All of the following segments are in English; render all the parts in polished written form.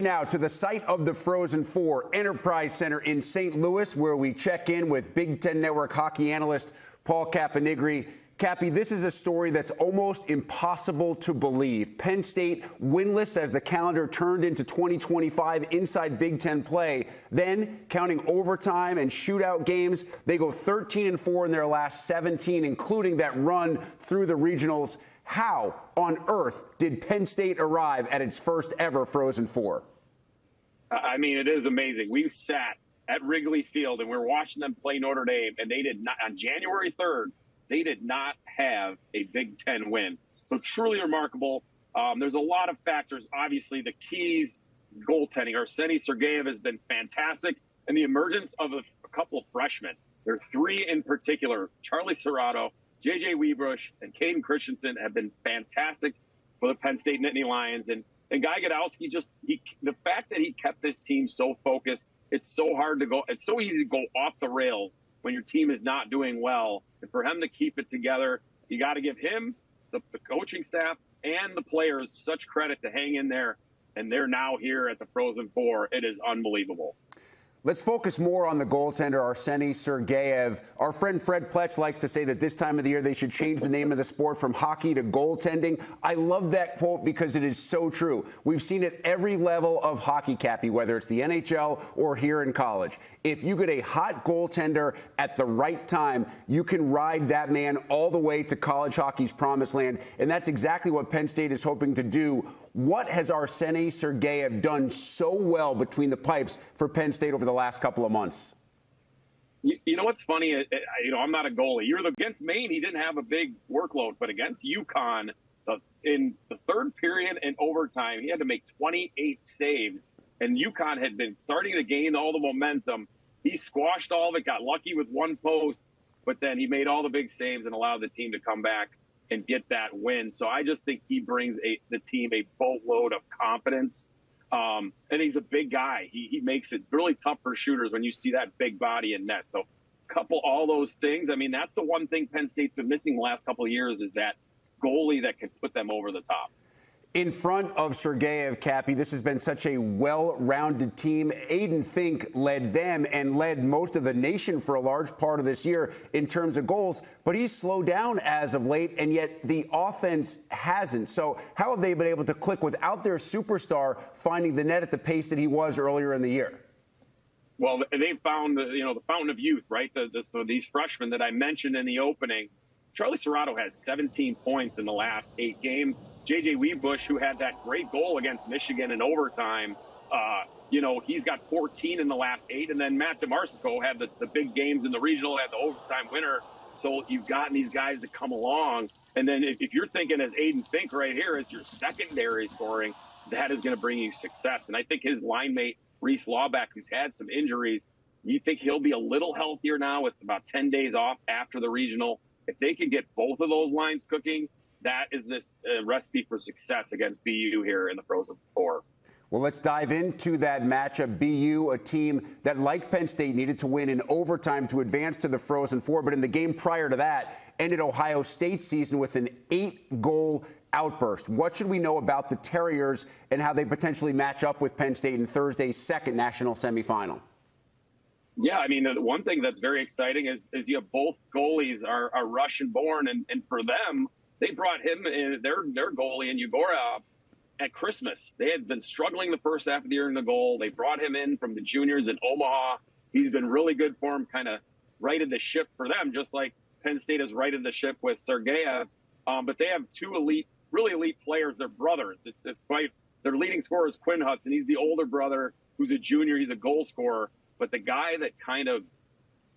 Now to the site of the Frozen Four, Enterprise Center in St. Louis, where we check in with Big Ten Network hockey analyst Paul Caponigri. Cappy, this is a story that's almost impossible to believe. Penn State winless as the calendar turned into 2025 inside Big Ten play. Then, counting overtime and shootout games, they go 13-4 in their last 17, including that run through the regionals. How on earth did Penn State arrive at its first ever Frozen Four? I mean, it is amazing. We sat at Wrigley Field and we're watching them play Notre Dame, and they did not, on January 3rd, they did not have a Big Ten win. So truly remarkable. There's a lot of factors. Obviously, the keys, goaltending. Arseny Sergeyev has been fantastic, and the emergence of a couple of freshmen. There are three in particular. Charlie Serrato, J.J. Webush, and Caden Christensen have been fantastic for the Penn State Nittany Lions. And Guy Gadowski, the fact that he kept this team so focused, it's so hard to go. It's so easy to go off the rails when your team is not doing well. And for him to keep it together, you got to give him, the coaching staff, and the players such credit to hang in there. And they're now here at the Frozen Four. It is unbelievable. Let's focus more on the goaltender, Arseny Sergeyev. Our friend Fred Pletch likes to say that this time of the year they should change the name of the sport from hockey to goaltending. I love that quote because it is so true. We've seen it every level of hockey, Cappy, whether it's the NHL or here in college. If you get a hot goaltender at the right time, you can ride that man all the way to college hockey's promised land, and that's exactly what Penn State is hoping to do. What has Arseny Sergeyev done so well between the pipes for Penn State over the last couple of months? You know what's funny? I'm not a goalie. Against Maine, he didn't have a big workload, but against UConn, in the third period and overtime, he had to make 28 saves, and UConn had been starting to gain all the momentum. He squashed all of it, got lucky with one post, but then he made all the big saves and allowed the team to come back and get that win. So I just think he brings the team a boatload of confidence. And he's a big guy. He makes it really tough for shooters when you see that big body in net. So couple all those things. I mean, that's the one thing Penn State's been missing the last couple of years is that goalie that can put them over the top. In front of Sergeyev, Cappy, this has been such a well-rounded team. Aiden Fink led them and led most of the nation for a large part of this year in terms of goals, but he's slowed down as of late, and yet the offense hasn't. So how have they been able to click without their superstar finding the net at the pace that he was earlier in the year? Well, they found the fountain of youth, right? These freshmen that I mentioned in the opening. Charlie Serrato has 17 points in the last 8 games. J.J. Webush, who had that great goal against Michigan in overtime, he's got 14 in the last 8. And then Matt DeMarsico had the big games in the regional, had the overtime winner. So you've gotten these guys to come along. And then if you're thinking as Aiden Fink right here as your secondary scoring, that is going to bring you success. And I think his line mate, Reese Lawback, who's had some injuries, you think he'll be a little healthier now with about 10 days off after the regional. If they can get both of those lines cooking, that is this recipe for success against BU here in the Frozen Four. Well, let's dive into that matchup. BU, a team that, like Penn State, needed to win in overtime to advance to the Frozen Four, but in the game prior to that, ended Ohio State's season with an 8-goal outburst. What should we know about the Terriers and how they potentially match up with Penn State in Thursday's second national semifinal? Yeah, I mean, the one thing that's very exciting is you have both goalies are Russian-born, and for them, they brought him in, their goalie in Yegorov at Christmas. They had been struggling the first half of the year in the goal. They brought him in from the juniors in Omaha. He's been really good for him, kind of righted the ship for them, just like Penn State has righted the ship with Sergeyev. But they have two really elite players. They're brothers. It's quite. Their leading scorer is Quinn Hudson. He's the older brother who's a junior. He's a goal scorer. But the guy that kind of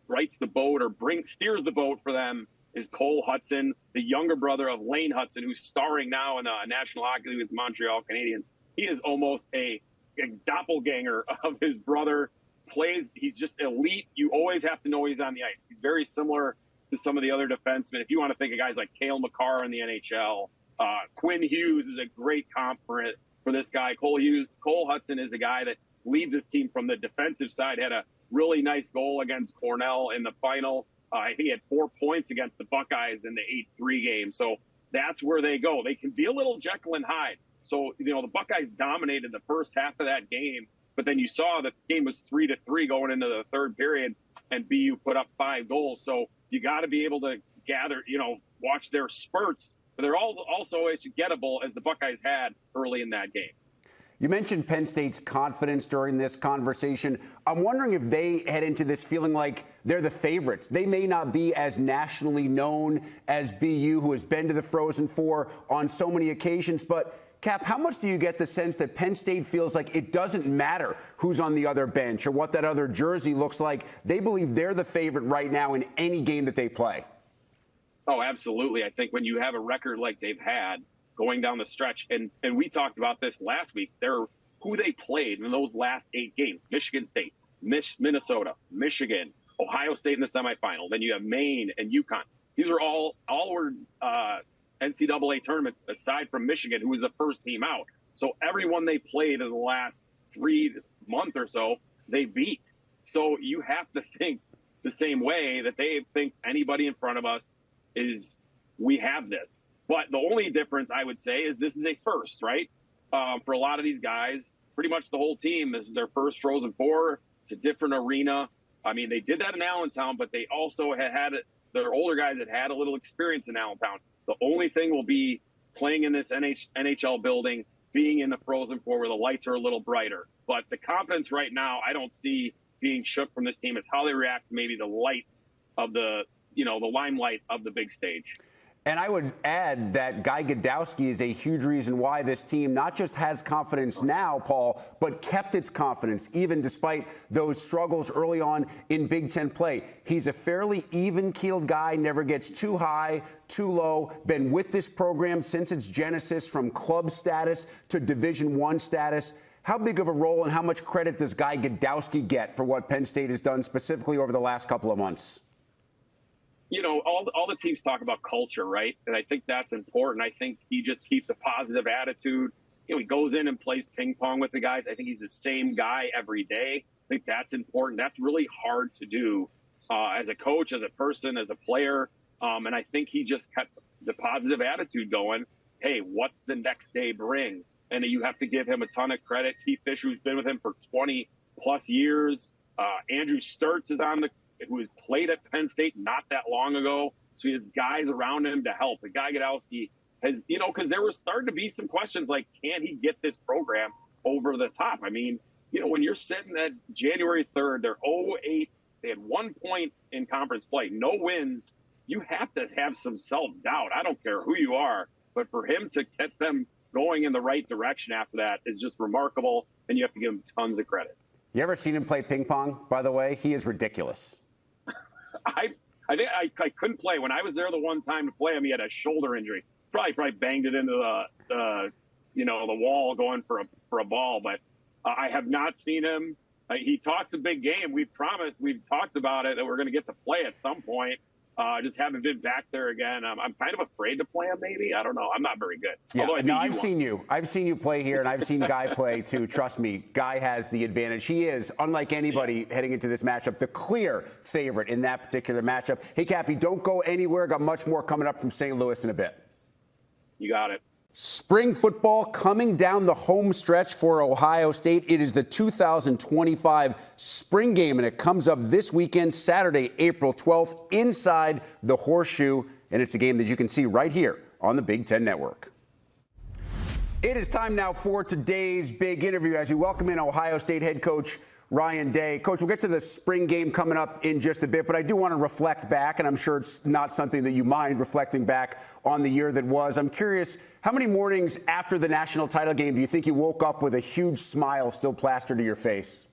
rights the boat or steers the boat for them is Cole Hudson, the younger brother of Lane Hudson, who's starring now in a National Hockey League with the Montreal Canadiens. He is almost a doppelganger of his brother. He's just elite. You always have to know he's on the ice. He's very similar to some of the other defensemen. If you want to think of guys like Cale Makar in the NHL, Quinn Hughes is a great comp for this guy. Cole Hudson is a guy that leads his team from the defensive side, had a really nice goal against Cornell in the final. I think he had 4 points against the Buckeyes in the 8-3 game. So that's where they go. They can be a little Jekyll and Hyde. So, the Buckeyes dominated the first half of that game, but then you saw the game was 3-3 going into the third period, and BU put up 5 goals. So you got to be able to gather, watch their spurts, but they're also as gettable as the Buckeyes had early in that game. You mentioned Penn State's confidence during this conversation. I'm wondering if they head into this feeling like they're the favorites. They may not be as nationally known as BU, who has been to the Frozen Four on so many occasions. But, Cap, how much do you get the sense that Penn State feels like it doesn't matter who's on the other bench or what that other jersey looks like? They believe they're the favorite right now in any game that they play. Oh, absolutely. I think when you have a record like they've had, going down the stretch, and we talked about this last week, who they played in those last 8 games: Michigan State, Minnesota, Michigan, Ohio State in the semifinal. Then you have Maine and UConn. These are all were NCAA tournaments aside from Michigan, who was the first team out. So everyone they played in the last 3 months or so, they beat. So you have to think the same way that they think anybody in front of us is, we have this. But the only difference, I would say, is this is a first, right? For a lot of these guys, pretty much the whole team, this is their first Frozen Four. It's a different arena. I mean, they did that in Allentown, but they also had their older guys had a little experience in Allentown. The only thing will be playing in this NHL building, being in the Frozen Four where the lights are a little brighter. But the confidence right now, I don't see being shook from this team. It's how they react to maybe the light of the limelight of the big stage. And I would add that Guy Gadowski is a huge reason why this team not just has confidence now, Paul, but kept its confidence even despite those struggles early on in Big Ten play. He's a fairly even-keeled guy, never gets too high, too low, been with this program since its genesis from club status to Division I status. How big of a role and how much credit does Guy Gadowski get for what Penn State has done specifically over the last couple of months? All the teams talk about culture, right? And I think that's important. I think he just keeps a positive attitude. He goes in and plays ping pong with the guys. I think he's the same guy every day. I think that's important. That's really hard to do as a coach, as a person, as a player. And I think he just kept the positive attitude going. Hey, what's the next day bring? And you have to give him a ton of credit. Keith Fisher, who's been with him for 20 plus years. Andrew Sturtz is who has played at Penn State not that long ago. So he has guys around him to help. The Guy Gadowski has, because there was starting to be some questions like, can he get this program over the top? I mean, when you're sitting at January 3rd, they're 0-8. They had 1 point in conference play, no wins. You have to have some self-doubt. I don't care who you are, but for him to get them going in the right direction after that is just remarkable, and you have to give him tons of credit. You ever seen him play ping pong, by the way? He is ridiculous. I think I couldn't play. When I was there the one time to play him, he had a shoulder injury. Probably banged it into the wall going for a ball. But I have not seen him. He talks a big game. We've talked about it that we're going to get to play at some point. Just haven't been back there again. I'm kind of afraid to play him, maybe. I don't know. I'm not very good. Yeah, I've seen you play here, and I've seen Guy play, too. Trust me, Guy has the advantage. He is, unlike anybody heading into this matchup, the clear favorite in that particular matchup. Hey, Cappy, don't go anywhere. Got much more coming up from St. Louis in a bit. You got it. Spring football coming down the home stretch for Ohio State. It is the 2025 spring game, and it comes up this weekend, Saturday, April 12th, inside the Horseshoe. And it's a game that you can see right here on the Big Ten Network. It is time now for today's big interview as we welcome in Ohio State head coach Ryan Day. Coach, we'll get to the spring game coming up in just a bit, but I do want to reflect back, and I'm sure it's not something that you mind reflecting back on the year that was. I'm curious, how many mornings after the national title game do you think you woke up with a huge smile still plastered to your face?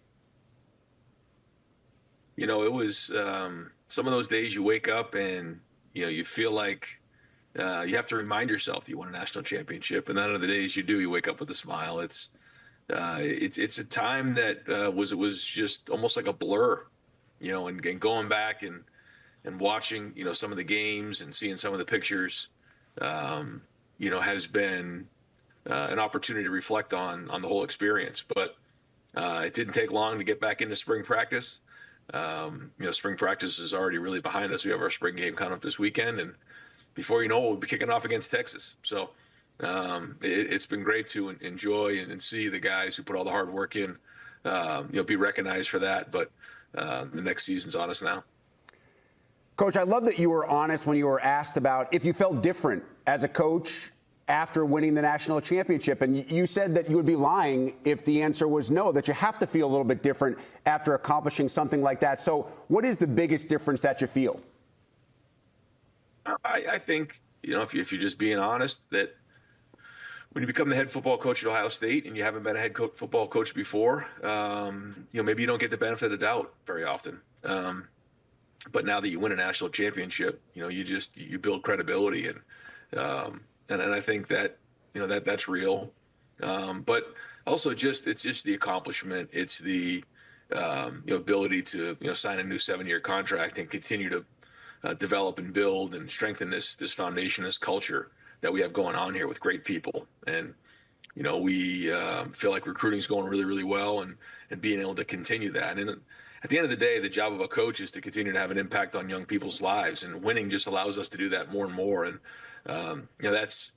It was some of those days you wake up and, you feel like you have to remind yourself you won a national championship. And none of the days you do, you wake up with a smile. It's a time that was just almost like a blur, and going back and watching, some of the games and seeing some of the pictures, has been an opportunity to reflect on the whole experience. But it didn't take long to get back into spring practice. Spring practice is already really behind us. We have our spring game coming up this weekend, and before you know it, we'll be kicking off against Texas. So It's been great to enjoy and see the guys who put all the hard work in, be recognized for that. But the next season's on us now. Coach, I love that you were honest when you were asked about if you felt different as a coach after winning the national championship. And you said that you would be lying if the answer was no, that you have to feel a little bit different after accomplishing something like that. So what is the biggest difference that you feel? I think, if you're just being honest, that when you become the head football coach at Ohio State and you haven't been a head football coach before, maybe you don't get the benefit of the doubt very often. But now that you win a national championship, you build credibility, and I think that that's real. But also it's just the accomplishment. It's the ability to sign a new 7-year contract and continue to develop and build and strengthen this foundation, this culture that we have going on here with great people. And we feel like recruiting is going really, really well, and being able to continue that. And at the end of the day, the job of a coach is to continue to have an impact on young people's lives, and winning just allows us to do that more and more. And that's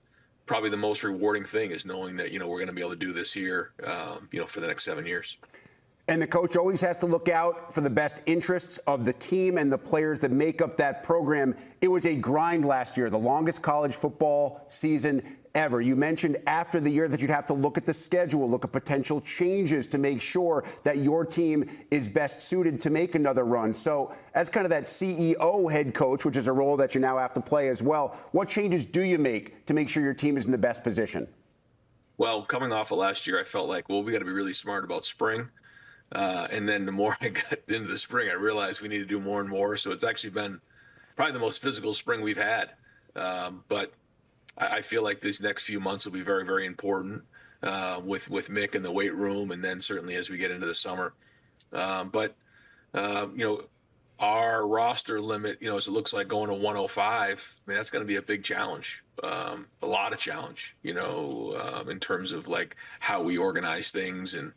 probably the most rewarding thing, is knowing that we're going to be able to do this here for the next 7 years. And the coach always has to look out for the best interests of the team and the players that make up that program. It was a grind last year, the longest college football season ever. You mentioned after the year that you'd have to look at the schedule, look at potential changes to make sure that your team is best suited to make another run. So as kind of that CEO head coach, which is a role that you now have to play as well, what changes do you make to make sure your team is in the best position? Well, coming off of last year, I felt like, we got to be really smart about spring. And then the more I got into the spring, I realized we need to do more and more. So it's actually been probably the most physical spring we've had. But I feel like these next few months will be very, very important with Mick in the weight room, and then certainly as we get into the summer. But our roster limit, as it looks like going to 105, that's going to be a big challenge, a lot of challenge, in terms of like how we organize things and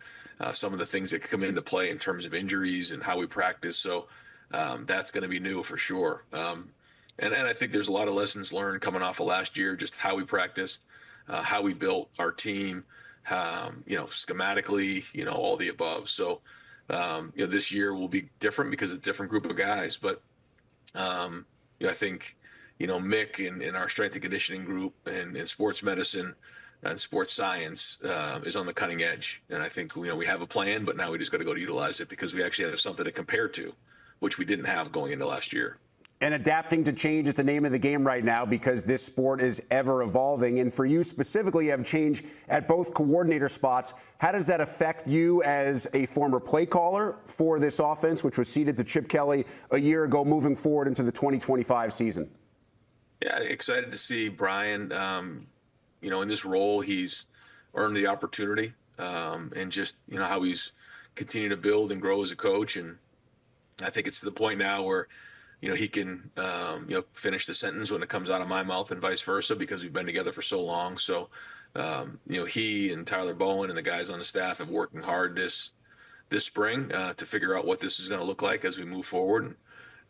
some of the things that come into play in terms of injuries and how we practice. So that's going to be new for sure. And I think there's a lot of lessons learned coming off of last year, just how we practiced, how we built our team, schematically, all the above. So, this year will be different because it's a different group of guys. But, I think, Mick in our strength and conditioning group and sports medicine and sports science is on the cutting edge. And I think, we have a plan, but now we just got to go to utilize it because we actually have something to compare to, which we didn't have going into last year. And adapting to change is the name of the game right now because this sport is ever evolving. And for you specifically, you have change at both coordinator spots. How does that affect you as a former play caller for this offense, which was ceded to Chip Kelly a year ago, moving forward into the 2025 season? Yeah, excited to see Brian. In this role, he's earned the opportunity, and just how he's continued to build and grow as a coach. And I think it's to the point now where he can, finish the sentence when it comes out of my mouth and vice versa, because we've been together for so long. So, he and Tyler Bowen and the guys on the staff have working hard this spring to figure out what this is going to look like as we move forward.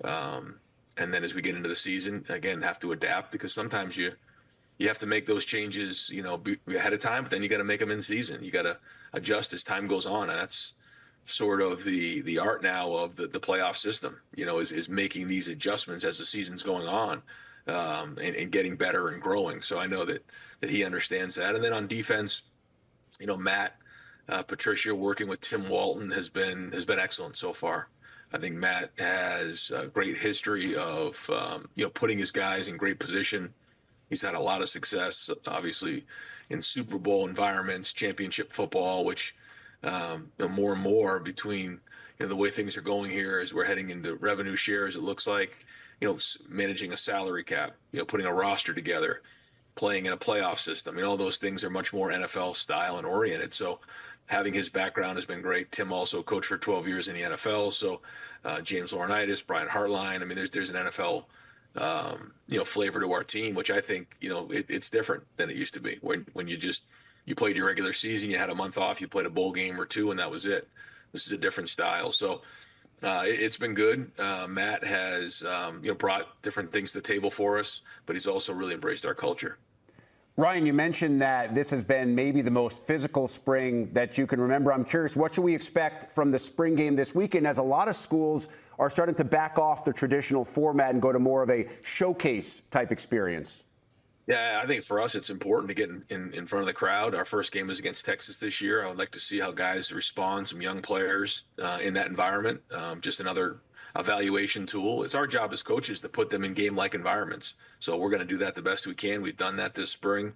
And then as we get into the season, again, have to adapt, because sometimes you have to make those changes, ahead of time, but then you got to make them in season. You got to adjust as time goes on. And that's sort of the art now of the playoff system, is making these adjustments as the season's going on, and getting better and growing. So I know that he understands that. And then on defense, Matt Patricia working with Tim Walton has been excellent so far. I think Matt has a great history of putting his guys in great position. He's had a lot of success, obviously, in Super Bowl environments, championship football, which more and more between the way things are going here as we're heading into revenue shares, it looks like, managing a salary cap, putting a roster together, playing in a playoff system. All those things are much more NFL style and oriented. So having his background has been great. Tim also coached for 12 years in the NFL. So James Laurinaitis, Brian Hartline. There's an NFL flavor to our team, which I think, it's different than it used to be when you played your regular season, you had a month off, you played a bowl game or two, and that was it. This is a different style. So it's been good. Matt has, brought different things to the table for us, but he's also really embraced our culture. Ryan, you mentioned that this has been maybe the most physical spring that you can remember. I'm curious, what should we expect from the spring game this weekend, as a lot of schools are starting to back off the traditional format and go to more of a showcase type experience? Yeah, I think for us, it's important to get in front of the crowd. Our first game is against Texas this year. I would like to see how guys respond, some young players in that environment. Just another evaluation tool. It's our job as coaches to put them in game-like environments. So we're going to do that the best we can. We've done that this spring.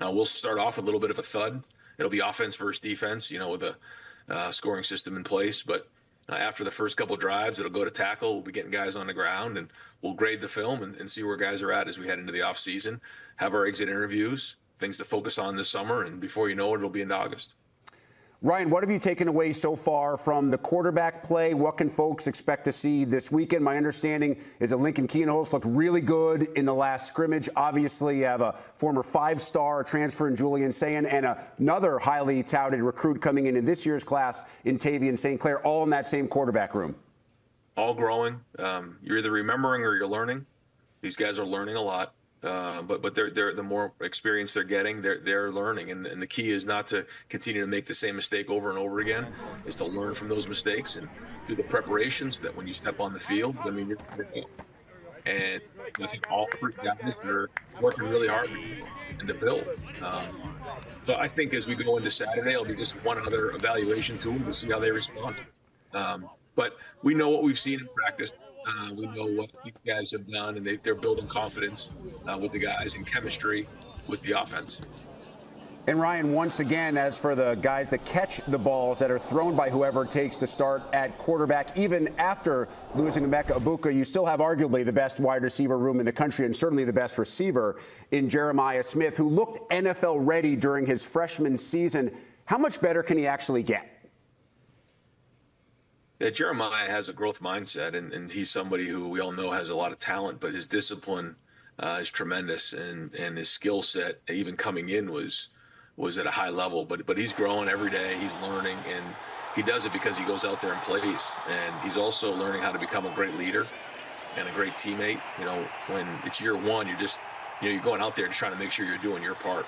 We'll start off with a little bit of a thud. It'll be offense versus defense, with a scoring system in place. But after the first couple drives, it'll go to tackle. We'll be getting guys on the ground, and we'll grade the film and see where guys are at as we head into the off season, have our exit interviews, things to focus on this summer, and before you know it, it'll be into August. Ryan, what have you taken away so far from the quarterback play? What can folks expect to see this weekend? My understanding is that Lincoln Keenholz looked really good in the last scrimmage. Obviously, you have a former five-star transfer in Julian Sayin and another highly touted recruit coming in this year's class in Tavian St. Clair, all in that same quarterback room. All growing. You're either remembering or you're learning. These guys are learning a lot. But they're the more experience they're getting, they're learning, and the key is not to continue to make the same mistake over and over again. Is to learn from those mistakes and do the preparations so that when you step on the field, I mean, you're prepared. And I think all three guys are working really hard and to build. So I think as we go into Saturday, it'll be just one other evaluation tool to see how they respond. But we know what we've seen in practice. We know what these guys have done, and they're building confidence with the guys and chemistry with the offense. And Ryan, once again, as for the guys that catch the balls that are thrown by whoever takes the start at quarterback, even after losing Emeka Ibuka, you still have arguably the best wide receiver room in the country and certainly the best receiver in Jeremiah Smith, who looked NFL ready during his freshman season. How much better can he actually get? Yeah, Jeremiah has a growth mindset, and he's somebody who we all know has a lot of talent, but his discipline is tremendous, and his skill set, even coming in, was at a high level. But he's growing every day. He's learning, and he does it because he goes out there and plays. And he's also learning how to become a great leader and a great teammate. When it's year one, you're going out there to try to make sure you're doing your part.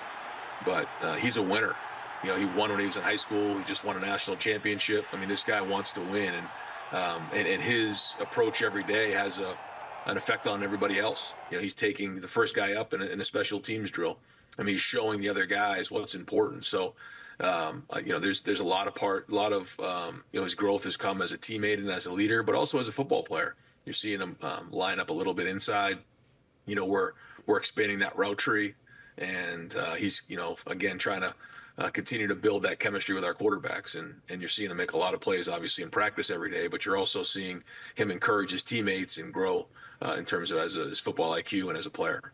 But he's a winner. He won when he was in high school. He just won a national championship. I mean, this guy wants to win, and his approach every day has an effect on everybody else. He's taking the first guy up in a special teams drill. I mean, he's showing the other guys what's important. So, there's a lot of his growth has come as a teammate and as a leader, but also as a football player. You're seeing him line up a little bit inside. We're expanding that route tree, and he's again trying to continue to build that chemistry with our quarterbacks, and you're seeing him make a lot of plays, obviously, in practice every day, but you're also seeing him encourage his teammates and grow in terms of his football IQ and as a player.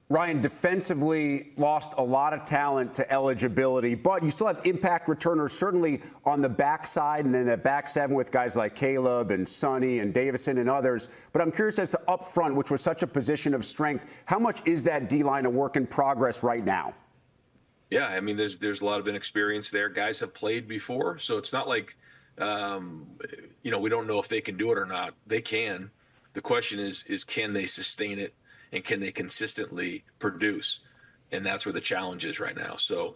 Ryan, defensively lost a lot of talent to eligibility, but you still have impact returners, certainly on the backside, and then the back seven with guys like Caleb and Sonny and Davison and others. But I'm curious as to up front, which was such a position of strength, how much is that D-line a work in progress right now? Yeah, I mean, there's a lot of inexperience there. Guys have played before, so it's not like, we don't know if they can do it or not. They can. The question is can they sustain it, and can they consistently produce? And that's where the challenge is right now. So,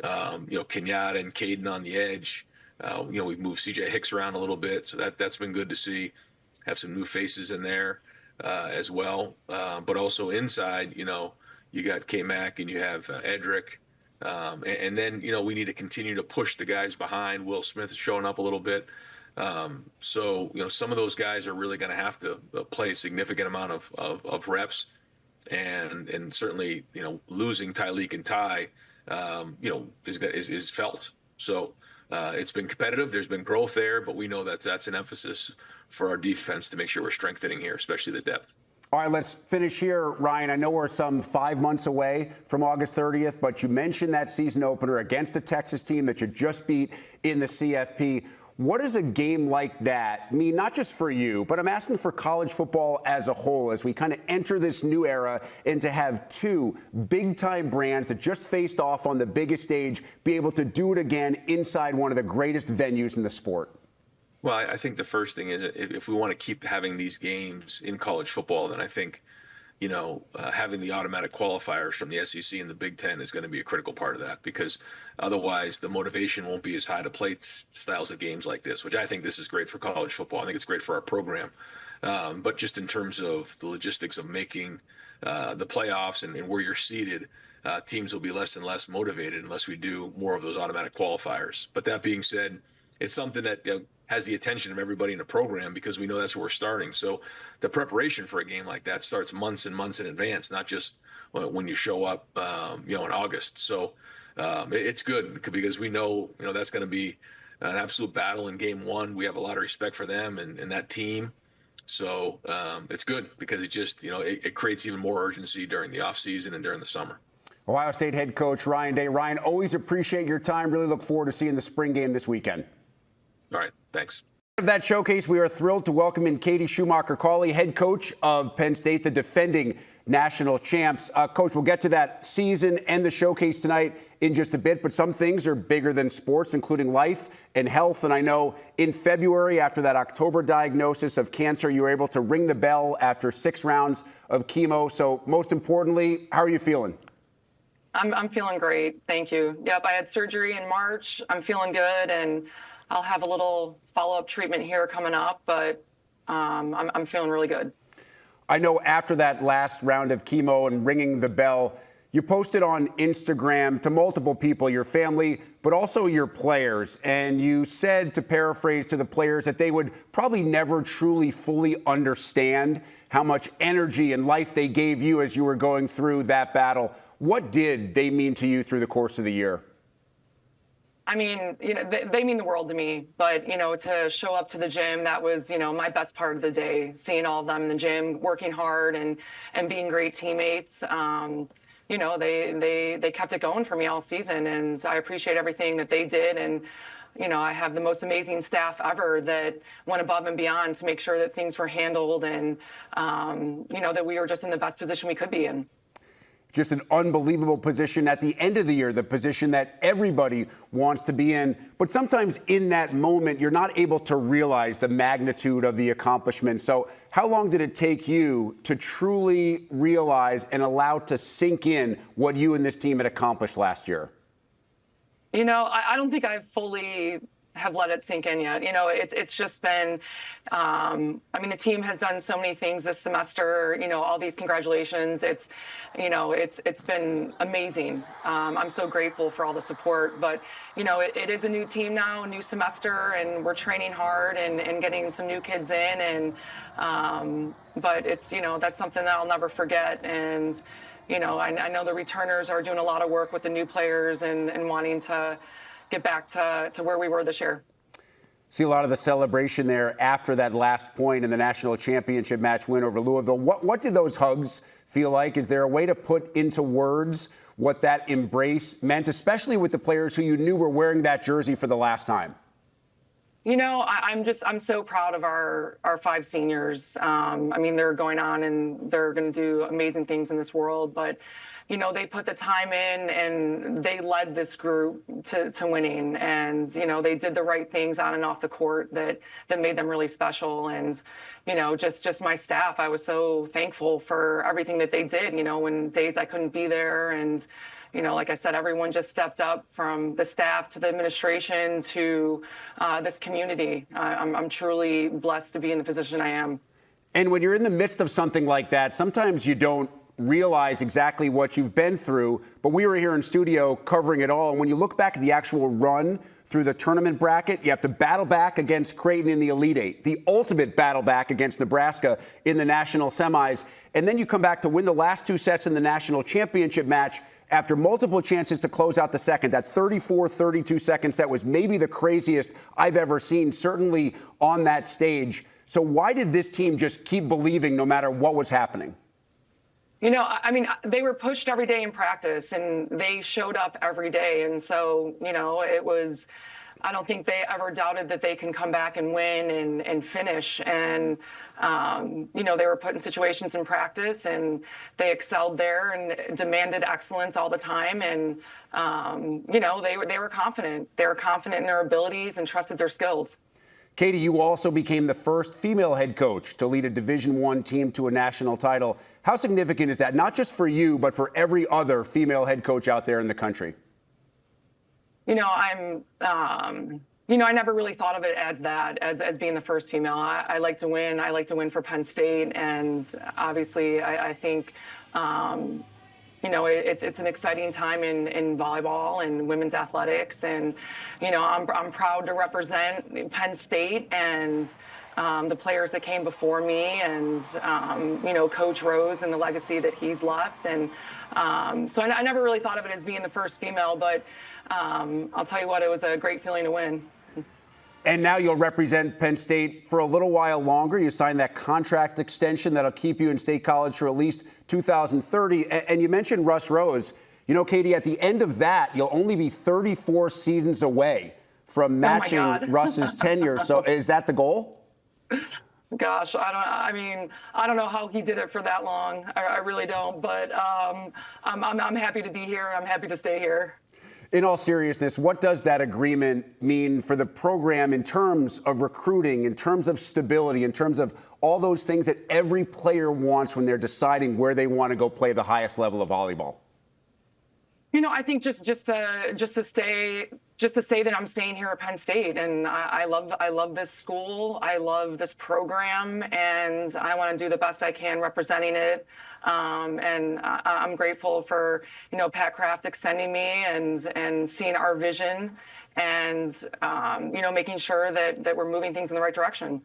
Kenyatta and Caden on the edge. We've moved C.J. Hicks around a little bit, so that's been good to see. Have some new faces in there as well. But also inside, you got K-Mac and you have Edric. And then, we need to continue to push the guys behind. Will Smith is showing up a little bit. So, some of those guys are really going to have to play a significant amount of reps. And certainly, losing Tyleek and Ty, is felt. So it's been competitive. There's been growth there, but we know that that's an emphasis for our defense to make sure we're strengthening here, especially the depth. All right, let's finish here. Ryan, I know we're some 5 months away from August 30th, but you mentioned that season opener against a Texas team that you just beat in the CFP. What does a game like that mean, not just for you, but I'm asking for college football as a whole, as we kind of enter this new era, and to have two big-time brands that just faced off on the biggest stage be able to do it again inside one of the greatest venues in the sport? Well, I think the first thing is if we want to keep having these games in college football, then I think having the automatic qualifiers from the SEC and the Big Ten is going to be a critical part of that, because otherwise the motivation won't be as high to play styles of games like this, which I think this is great for college football. I think it's great for our program. But just in terms of the logistics of making the playoffs and where you're seated, teams will be less and less motivated unless we do more of those automatic qualifiers. But that being said, it's something that has the attention of everybody in the program, because we know that's where we're starting. So the preparation for a game like that starts months and months in advance, not just when you show up, in August. So it's good, because we know, that's going to be an absolute battle in game one. We have a lot of respect for them and that team. So it's good, because it just, it creates even more urgency during the off season and during the summer. Ohio State head coach Ryan Day. Ryan, always appreciate your time. Really look forward to seeing the spring game this weekend. All right, thanks. Of that showcase, we are thrilled to welcome in Katie Schumacher-Cawley, head coach of Penn State, the defending national champs. Coach, we'll get to that season and the showcase tonight in just a bit, but some things are bigger than sports, including life and health. And I know in February, after that October diagnosis of cancer, you were able to ring the bell after 6 rounds of chemo. So most importantly, how are you feeling? I'm feeling great. Thank you. Yep, I had surgery in March. I'm feeling good, and I'll have a little follow-up treatment here coming up, but I'm feeling really good. I know after that last round of chemo and ringing the bell, you posted on Instagram to multiple people, your family, but also your players. And you said, to paraphrase, to the players that they would probably never truly fully understand how much energy and life they gave you as you were going through that battle. What did they mean to you through the course of the year? I mean, they mean the world to me, but, to show up to the gym, that was, my best part of the day, seeing all of them in the gym, working hard and being great teammates. They kept it going for me all season, and I appreciate everything that they did. And, I have the most amazing staff ever that went above and beyond to make sure that things were handled and, that we were just in the best position we could be in. Just an unbelievable position at the end of the year, the position that everybody wants to be in. But sometimes in that moment, you're not able to realize the magnitude of the accomplishment. So how long did it take you to truly realize and allow to sink in what you and this team had accomplished last year? I don't think I've fully have let it sink in yet. It's just been, the team has done so many things this semester, all these congratulations. It's been amazing. I'm so grateful for all the support, but, it is a new team now, a new semester, and we're training hard and getting some new kids in. And, but it's, that's something that I'll never forget. And, I know the returners are doing a lot of work with the new players and wanting to get back to where we were this year. See a lot of the celebration there after that last point in the national championship match win over Louisville. What did those hugs feel like? Is there a way to put into words what that embrace meant, especially with the players who you knew were wearing that jersey for the last time? I'm so proud of our 5 seniors. They're going on and they're going to do amazing things in this world, but they put the time in and they led this group to winning. And, they did the right things on and off the court that made them really special. And, just my staff, I was so thankful for everything that they did, when days I couldn't be there. And, like I said, everyone just stepped up, from the staff to the administration to this community. I'm truly blessed to be in the position I am. And when you're in the midst of something like that, sometimes you don't realize exactly what you've been through, but we were here in studio covering it all. And when you look back at the actual run through the tournament bracket, you have to battle back against Creighton in the Elite Eight, the ultimate battle back against Nebraska in the national semis. And then you come back to win the last 2 sets in the national championship match after multiple chances to close out the second. That 34-32 second set was maybe the craziest I've ever seen, certainly on that stage. So why did this team just keep believing no matter what was happening? They were pushed every day in practice and they showed up every day. And so, it was, I don't think they ever doubted that they can come back and win and finish. And, they were put in situations in practice and they excelled there and demanded excellence all the time. And, they were confident. They were confident in their abilities and trusted their skills. Katie, you also became the first female head coach to lead a Division I team to a national title. How significant is that, not just for you, but for every other female head coach out there in the country? I never really thought of it as that, as being the first female. I like to win. I like to win for Penn State. And obviously, I think, it's an exciting time in volleyball and women's athletics. And, I'm proud to represent Penn State and the players that came before me and, Coach Rose and the legacy that he's left. And so I never really thought of it as being the first female, but I'll tell you what, it was a great feeling to win. And now you'll represent Penn State for a little while longer. You signed that contract extension that'll keep you in State College for at least 2030. And you mentioned Russ Rose. Katie, at the end of that, you'll only be 34 seasons away from matching Russ's tenure. So is that the goal? Gosh, I don't know how he did it for that long. I really don't. But I'm happy to be here. I'm happy to stay here. In all seriousness, what does that agreement mean for the program in terms of recruiting, in terms of stability, in terms of all those things that every player wants when they're deciding where they want to go play the highest level of volleyball? I think just to say that I'm staying here at Penn State, and I love this school, I love this program, and I want to do the best I can representing it. And I'm grateful for Pat Kraft extending me and seeing our vision, and making sure that we're moving things in the right direction.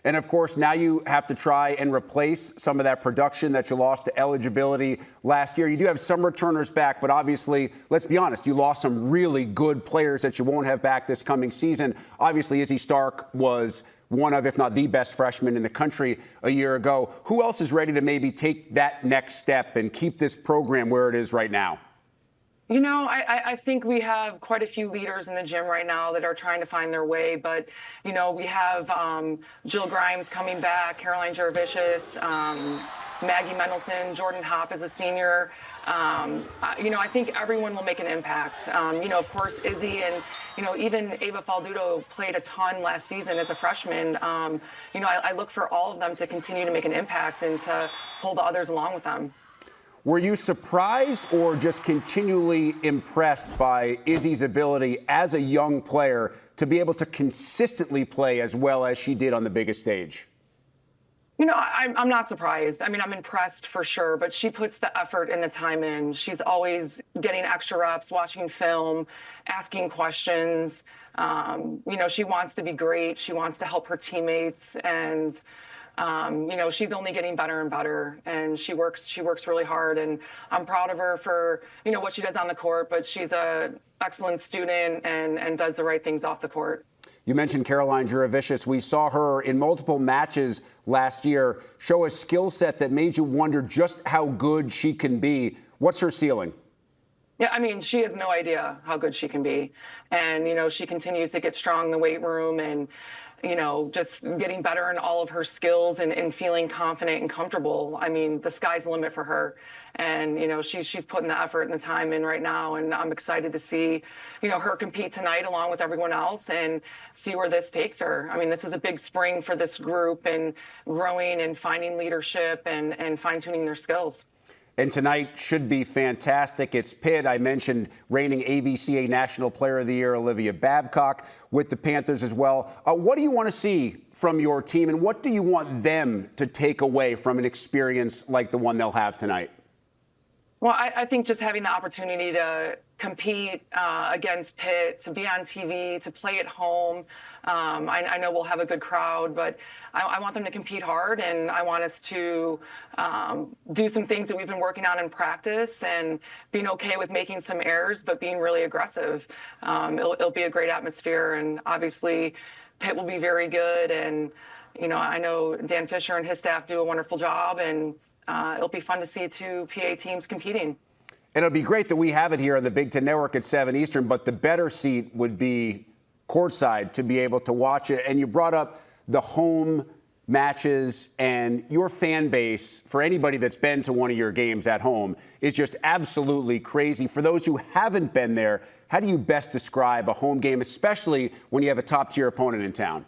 And, of course, now you have to try and replace some of that production that you lost to eligibility last year. You do have some returners back, but obviously, let's be honest, you lost some really good players that you won't have back this coming season. Obviously, Izzy Stark was one of, if not the best freshman in the country a year ago. Who else is ready to maybe take that next step and keep this program where it is right now? I think we have quite a few leaders in the gym right now that are trying to find their way. But, we have Jill Grimes coming back, Caroline Jaravicius, Maggie Mendelson, Jordan Hopp is a senior. I think everyone will make an impact. Of course, Izzy and, even Ava Falduto played a ton last season as a freshman. I look for all of them to continue to make an impact and to pull the others along with them. Were you surprised or just continually impressed by Izzy's ability as a young player to be able to consistently play as well as she did on the biggest stage? I'm not surprised. I'm impressed for sure, but she puts the effort and the time in. She's always getting extra reps, watching film, asking questions. She wants to be great. She wants to help her teammates, and she's only getting better and better, and she works really hard, and I'm proud of her for, what she does on the court, but she's an excellent student and does the right things off the court. You mentioned Caroline Jaravicius. We saw her in multiple matches last year show a skill set that made you wonder just how good she can be. What's her ceiling? Yeah, she has no idea how good she can be. And, she continues to get strong in the weight room and, just getting better in all of her skills and feeling confident and comfortable. The sky's the limit for her. And, she's putting the effort and the time in right now. And I'm excited to see, her compete tonight along with everyone else and see where this takes her. This is a big spring for this group and growing and finding leadership and fine-tuning their skills. And tonight should be fantastic. It's Pitt. I mentioned reigning AVCA National Player of the Year, Olivia Babcock, with the Panthers as well. What do you want to see from your team, and what do you want them to take away from an experience like the one they'll have tonight? Well, I think just having the opportunity to compete against Pitt, to be on TV, to play at home. I know we'll have a good crowd, but I want them to compete hard, and I want us to do some things that we've been working on in practice and being okay with making some errors, but being really aggressive. It'll be a great atmosphere, and obviously Pitt will be very good. And, I know Dan Fisher and his staff do a wonderful job, and it'll be fun to see two PA teams competing. And it'll be great that we have it here on the Big Ten Network at 7 Eastern, but the better seat would be courtside to be able to watch it. And you brought up the home matches, and your fan base, for anybody that's been to one of your games at home, is just absolutely crazy. For those who haven't been there, how do you best describe a home game, especially when you have a top-tier opponent in town?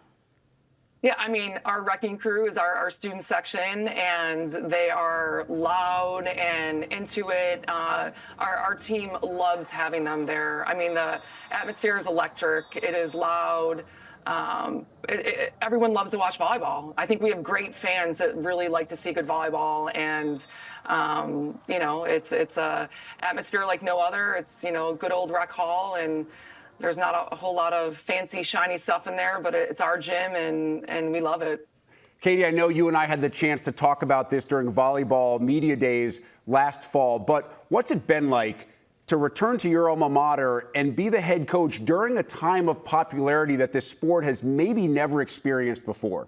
Yeah, I mean, our wrecking crew is our student section, and they are loud and into it. Our team loves having them there. I mean, the atmosphere is electric. It is loud. Everyone loves to watch volleyball. I think we have great fans that really like to see good volleyball, and it's a atmosphere like no other. It's good old rec hall, and there's not a whole lot of fancy, shiny stuff in there, but it's our gym, and we love it. Katie, I know you and I had the chance to talk about this during volleyball media days last fall, but what's it been like to return to your alma mater and be the head coach during a time of popularity that this sport has maybe never experienced before?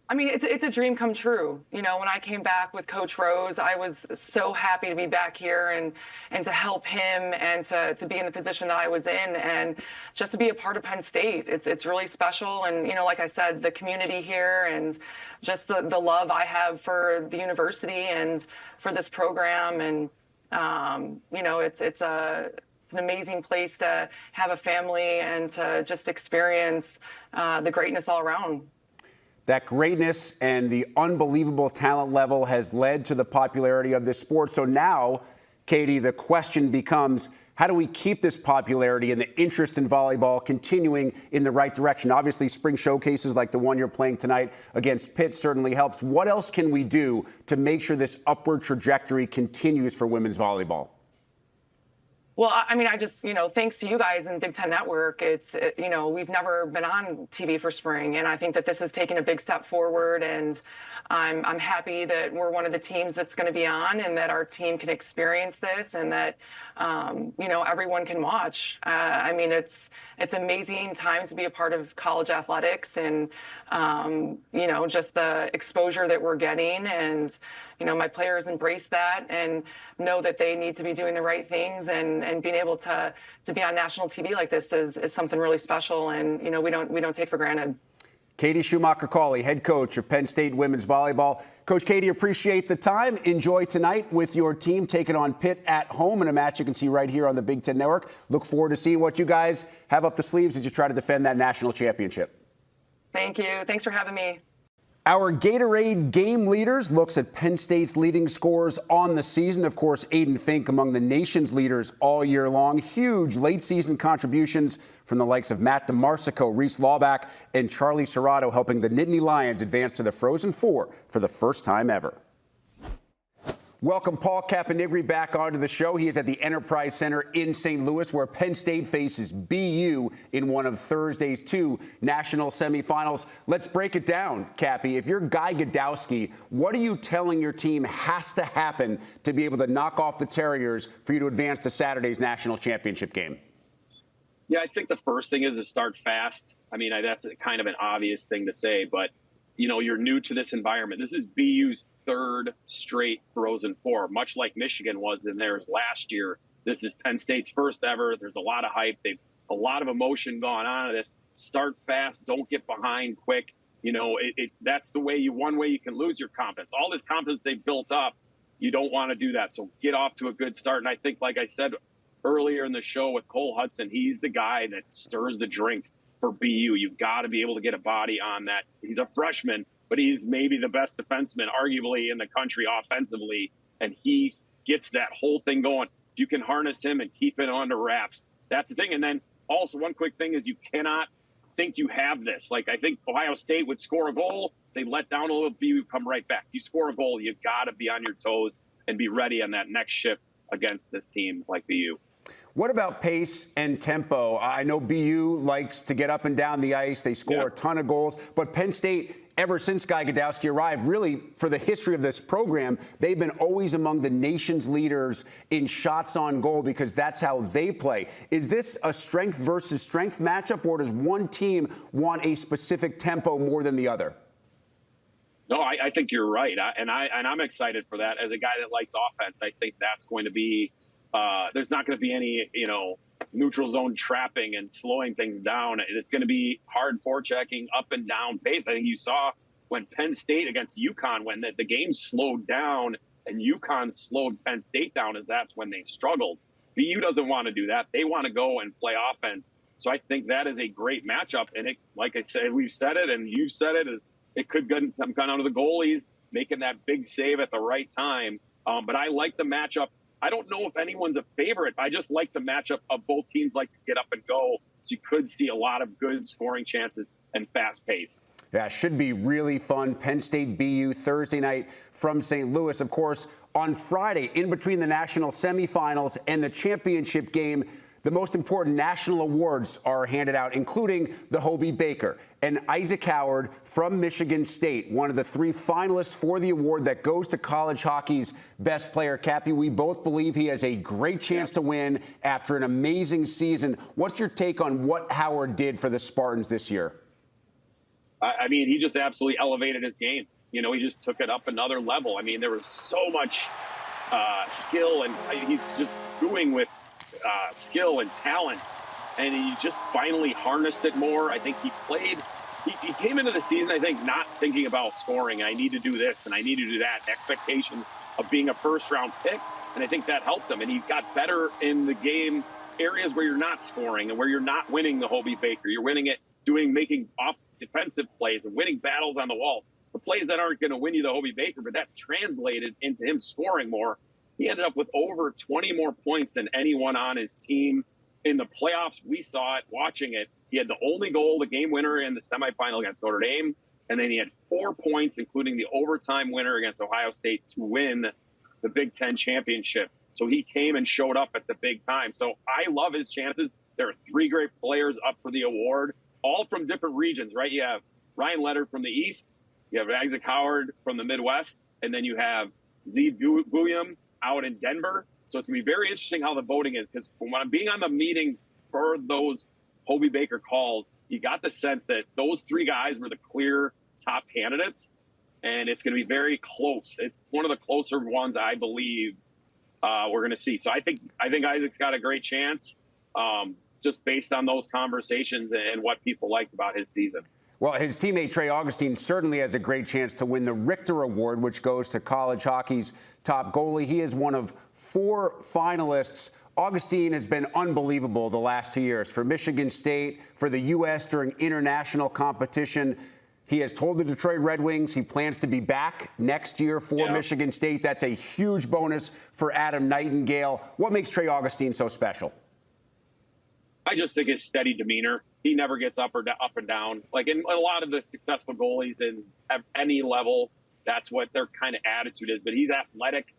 I mean, it's a dream come true. When I came back with Coach Rose, I was so happy to be back here and to help him and to be in the position that I was in and just to be a part of Penn State. It's really special. And, like I said, the community here and just the love I have for the university and for this program. And, it's an amazing place to have a family and to just experience the greatness all around. That greatness and the unbelievable talent level has led to the popularity of this sport. So now, Katie, the question becomes, how do we keep this popularity and the interest in volleyball continuing in the right direction? Obviously, spring showcases like the one you're playing tonight against Pitt certainly helps. What else can we do to make sure this upward trajectory continues for women's volleyball? Well, I mean, I just, thanks to you guys and Big Ten Network, we've never been on TV for spring. And I think that this has taken a big step forward. And I'm happy that we're one of the teams that's going to be on and that our team can experience this and that, everyone can watch. I mean, it's amazing time to be a part of college athletics and, just the exposure that we're getting. And, my players embrace that and know that they need to be doing the right things and being able to be on national TV like this is something really special. And, we don't take for granted. Katie Schumacher-Cawley, head coach of Penn State women's volleyball. Coach Katie, appreciate the time. Enjoy tonight with your team taking on Pitt at home in a match you can see right here on the Big Ten Network. Look forward to seeing what you guys have up the sleeves as you try to defend that national championship. Thank you. Thanks for having me. Our Gatorade Game Leaders looks at Penn State's leading scorers on the season. Of course, Aiden Fink among the nation's leaders all year long. Huge late-season contributions from the likes of Matt DeMarsico, Reese Lawback, and Charlie Serrato helping the Nittany Lions advance to the Frozen Four for the first time ever. Welcome Paul Caponigri back onto the show. He is at the Enterprise Center in St. Louis, where Penn State faces BU in one of Thursday's two national semifinals. Let's break it down, Cappy. If you're Guy Gadowski, what are you telling your team has to happen to be able to knock off the Terriers for you to advance to Saturday's national championship game? Yeah, I think the first thing is to start fast. I mean, that's kind of an obvious thing to say, but, you're new to this environment. This is BU's third straight Frozen Four, much like Michigan was in theirs last year. This is Penn State's first ever. There's a lot of hype. They've a lot of emotion going on in this. Start fast. Don't get behind quick. That's the way one way you can lose your confidence. All this confidence they built up, you don't want to do that. So get off to a good start. And I think, like I said earlier in the show with Cole Hudson, he's the guy that stirs the drink for BU. You've got to be able to get a body on that. He's a freshman, but he's maybe the best defenseman, arguably, in the country offensively, and he gets that whole thing going. If you can harness him and keep it under wraps, that's the thing. And then also one quick thing is you cannot think you have this. Like, I think Ohio State would score a goal, they let down a little, BU come right back. You score a goal, you got to be on your toes and be ready on that next shift against this team like BU. What about pace and tempo? I know BU likes to get up and down the ice. They score a ton of goals. But Penn State, ever since Guy Gadowski arrived, really for the history of this program, they've been always among the nation's leaders in shots on goal because that's how they play. Is this a strength versus strength matchup, or does one team want a specific tempo more than the other? No, I think you're right. I'm excited for that. As a guy that likes offense, I think that's going to be there's not going to be any, neutral zone trapping and slowing things down. It's going to be hard forechecking, up and down pace. I think you saw when Penn State against UConn, when the game slowed down and UConn slowed Penn State down, that's when they struggled. BU doesn't want to do that. They want to go and play offense So I think that is a great matchup. And it, like I said, we've said it and you've said it, it could come down to the goalies making that big save at the right time. But I like the matchup. I don't know if anyone's a favorite. I just like the matchup of both teams like to get up and go. So you could see a lot of good scoring chances and fast pace. Yeah, should be really fun. Penn State BU Thursday night from St. Louis. Of course, on Friday, in between the national semifinals and the championship game, the most important national awards are handed out, including the Hobey Baker. And Issac from Michigan State, one of the 3 finalists for the award that goes to college hockey's best player. Cappy, we both believe he has a great chance to win after an amazing season. What's your take on what Howard did for the Spartans this year? I mean, he just absolutely elevated his game. You know, he just took it up another level. I mean, there was so much skill, and he's just doing with skill and talent, and he just finally harnessed it more. I think he came into the season, I think, not thinking about scoring. I need to do this and I need to do that. Expectation of being a first-round pick, and I think that helped him. And he got better in the game areas where you're not scoring and where you're not winning the Hobey Baker. You're winning it making off defensive plays and winning battles on the walls. The plays that aren't going to win you the Hobey Baker, but that translated into him scoring more. He ended up with over 20 more points than anyone on his team. In the playoffs, we saw it, watching it. He had the only goal, the game winner in the semifinal against Notre Dame. And then he had 4 points, including the overtime winner against Ohio State, to win the Big Ten championship. So he came and showed up at the big time. So I love his chances. There are 3 great players up for the award, all from different regions, right? You have Ryan Leonard from the East. You have Issac from the Midwest. And then you have Z Buyam out in Denver. So it's going to be very interesting how the voting is, because when I'm being on the meeting for those Hobey Baker calls, you got the sense that those 3 guys were the clear top candidates, and it's going to be very close. It's one of the closer ones, I believe, we're going to see. So I think Isaac's got a great chance, just based on those conversations and what people liked about his season. Well, his teammate Trey Augustine certainly has a great chance to win the Richter Award, which goes to college hockey's top goalie. He is one of 4 finalists. Augustine has been unbelievable the last 2 years for Michigan State, for the U.S. during international competition. He has told the Detroit Red Wings he plans to be back next year for Michigan State. That's a huge bonus for Adam Nightingale. What makes Trey Augustine so special? I just think his steady demeanor. He never gets up and down. Like in a lot of the successful goalies at any level, that's what their kind of attitude is. But he's athletic.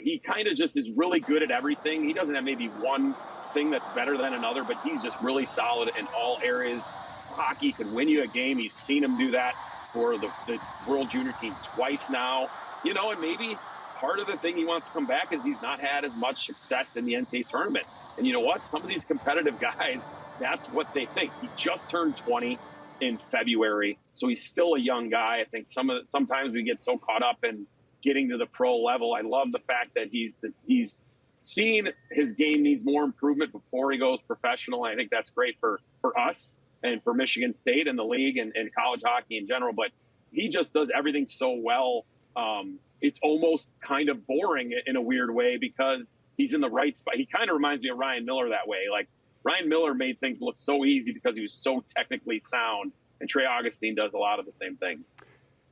He kind of just is really good at everything. He doesn't have maybe one thing that's better than another, but he's just really solid in all areas. Hockey can win you a game. He's seen him do that for the World Junior team twice now. You know, and maybe part of the thing he wants to come back is he's not had as much success in the NCAA tournament. And you know what? Some of these competitive guys, that's what they think. He just turned 20 in February, so he's still a young guy. I think sometimes we get so caught up in getting to the pro level. I love the fact that he's seen his game needs more improvement before he goes professional. I think that's great for us and for Michigan State and the league and college hockey in general. But he just does everything so well. It's almost kind of boring in a weird way because he's in the right spot. He kind of reminds me of Ryan Miller that way. Like Ryan Miller made things look so easy because he was so technically sound, and Trey Augustine does a lot of the same things.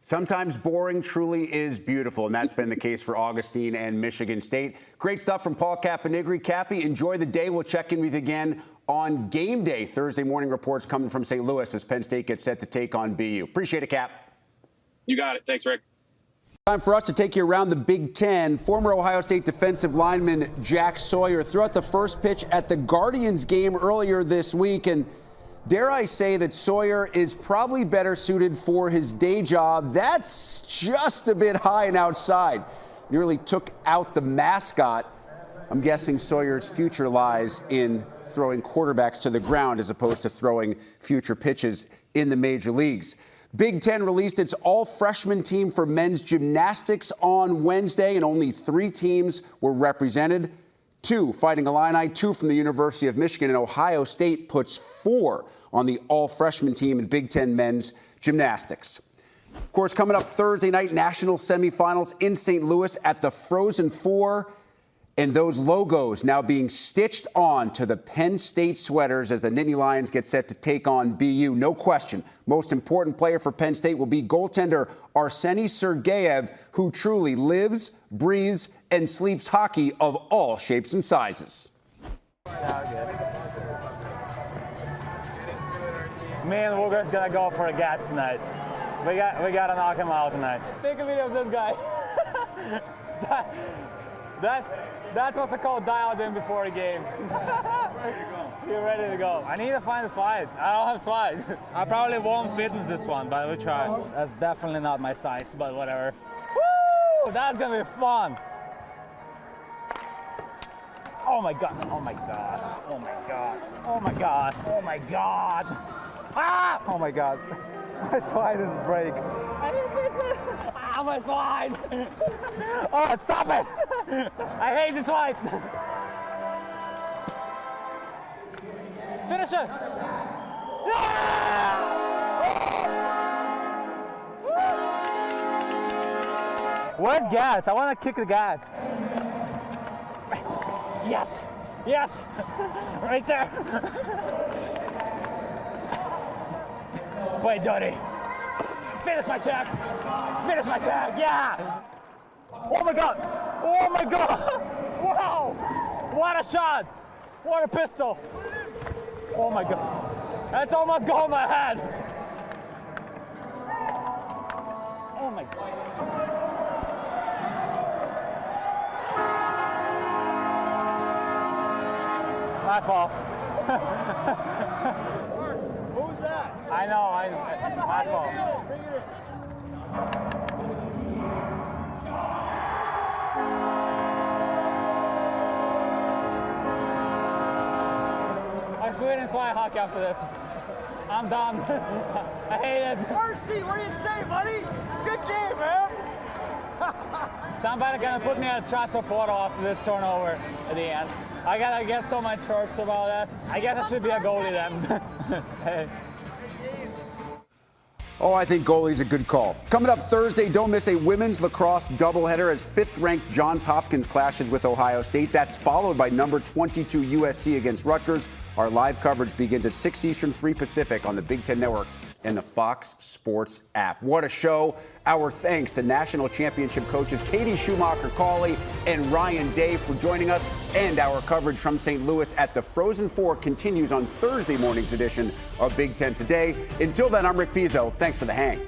Sometimes boring truly is beautiful, and that's been the case for Augustine and Michigan State. Great stuff from Paul Caponigri. Cappy, enjoy the day. We'll check in with you again on game day. Thursday morning reports coming from St. Louis as Penn State gets set to take on BU. Appreciate it, Cap. You got it. Thanks, Rick. Time for us to take you around the Big Ten. Former Ohio State defensive lineman Jack Sawyer threw out the first pitch at the Guardians game earlier this week, and dare I say that Sawyer is probably better suited for his day job. That's just a bit high and outside. Nearly took out the mascot. I'm guessing Sawyer's future lies in throwing quarterbacks to the ground as opposed to throwing future pitches in the major leagues. Big Ten released its all-freshman team for men's gymnastics on Wednesday, and only 3 teams were represented. 2 Fighting Illini, 2 from the University of Michigan, and Ohio State puts 4 on the all-freshman team in Big Ten men's gymnastics. Of course, coming up Thursday night, national semifinals in St. Louis at the Frozen Four. And those logos now being stitched on to the Penn State sweaters as the Nittany Lions get set to take on BU. No question, most important player for Penn State will be goaltender Arseny Sergeyev, who truly lives, breathes, and sleeps hockey of all shapes and sizes. Me and Wooger's gonna go for a gas tonight. We gotta knock him out tonight. Take a video of this guy. That's what's called dialed in before a game. You're ready to go. I need to find a slide. I don't have slide. I probably won't fit in this one, but we'll try. That's definitely not my size, but whatever. Woo! That's gonna be fun. Oh my god. Oh my god. Oh my god. Oh my god. Oh my god. Ah! Oh my god. My slide is break. I didn't fix it. Ah, my slide. Oh, stop it. I hate this slide. Finish it. Yeah! Where's Gats? I want to kick the Gats. Yes. Yes. Right there. Wait, Dodie. Finish my check. Finish my check. Yeah. Oh my god. Oh my god. Wow. What a shot. What a pistol. Oh my god. That's almost going my head. Oh my god. My fault. What was that? I know, my fault. I'm quitting fly hockey after this. I'm done. I hate it. Mercy, what do you say, buddy? Good game, man. Somebody gonna put me at transfer portal after this turnover at the end. I gotta get so much chirps about that. I guess I should be a goalie then. Hey. Oh, I think goalie's a good call. Coming up Thursday, don't miss a women's lacrosse doubleheader as 5th-ranked Johns Hopkins clashes with Ohio State. That's followed by number 22 USC against Rutgers. Our live coverage begins at 6 Eastern, 3 Pacific on the Big Ten Network and the Fox Sports app. What a show. Our thanks to national championship coaches Katie Schumacher-Cawley and Ryan Day for joining us, and our coverage from St. Louis at the Frozen Four continues on Thursday morning's edition of Big Ten Today. Until then, I'm Rick Pizzo. Thanks for the hang.